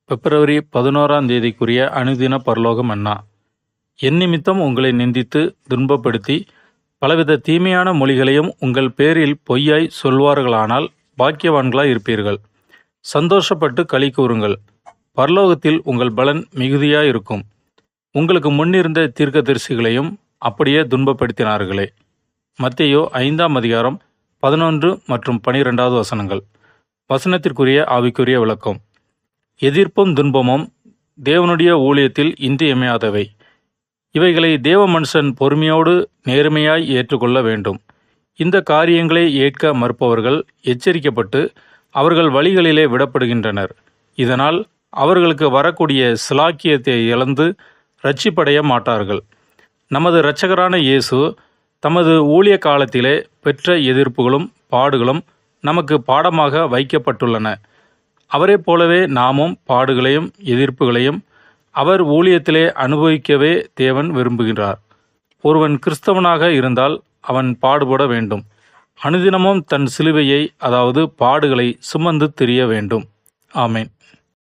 பிப்ரவரி 11ஆம் தேதிக்குரிய அனுதின பரலோக மன்னா. என் நிமித்தம் உங்களை நிந்தித்து துன்பப்படுத்தி பலவித தீமையான மொழிகளையும் உங்கள் பேரில் பொய்யாய் சொல்வார்களானால் பாக்கியவான்களாய் இருப்பீர்கள். சந்தோஷப்பட்டு களி கூறுங்கள், பரலோகத்தில் உங்கள் பலன் மிகுதியாயிருக்கும். உங்களுக்கு முன்னிருந்த தீர்க்கதரிசிகளையும் அப்படியே துன்பப்படுத்தினார்களே. மத்தேயு 5ஆம் அதிகாரம் 11 மற்றும் 12வது வசனங்கள். வசனத்திற்குரிய ஆவிக்குரிய விளக்கம். எதிர்ப்பும் துன்பமும் தேவனுடைய ஊழியத்தில் இன்றியமையாதவை. இவைகளை தேவ மனுஷன் பொறுமையோடு நேர்மையாய் ஏற்றுக்கொள்ள வேண்டும். இந்த காரியங்களை ஏற்க மறுப்பவர்கள் எச்சரிக்கப்பட்டு அவர்கள் வழிகளிலே விடப்படுகின்றனர். இதனால் அவர்களுக்கு வரக்கூடிய சிலாக்கியத்தை இழந்து இரட்சிப்படைய மாட்டார்கள். நமது இரட்சகரான இயேசு தமது ஊழிய காலத்திலே பெற்ற எதிர்ப்புகளும் பாடுகளும் நமக்கு பாடமாக வைக்கப்பட்டுள்ளன. அவரைப் போலவே நாமும் பாடுகளையும் எதிர்ப்புகளையும் அவர் ஊழியத்திலே அனுபவிக்கவே தேவன் விரும்புகிறார். ஒருவன் கிறிஸ்தவனாக இருந்தால் அவன் பாடுபட வேண்டும். அனுதினமும் தன் சிலுவையை, அதாவது பாடுகளை சுமந்து திரிய வேண்டும். ஆமென்.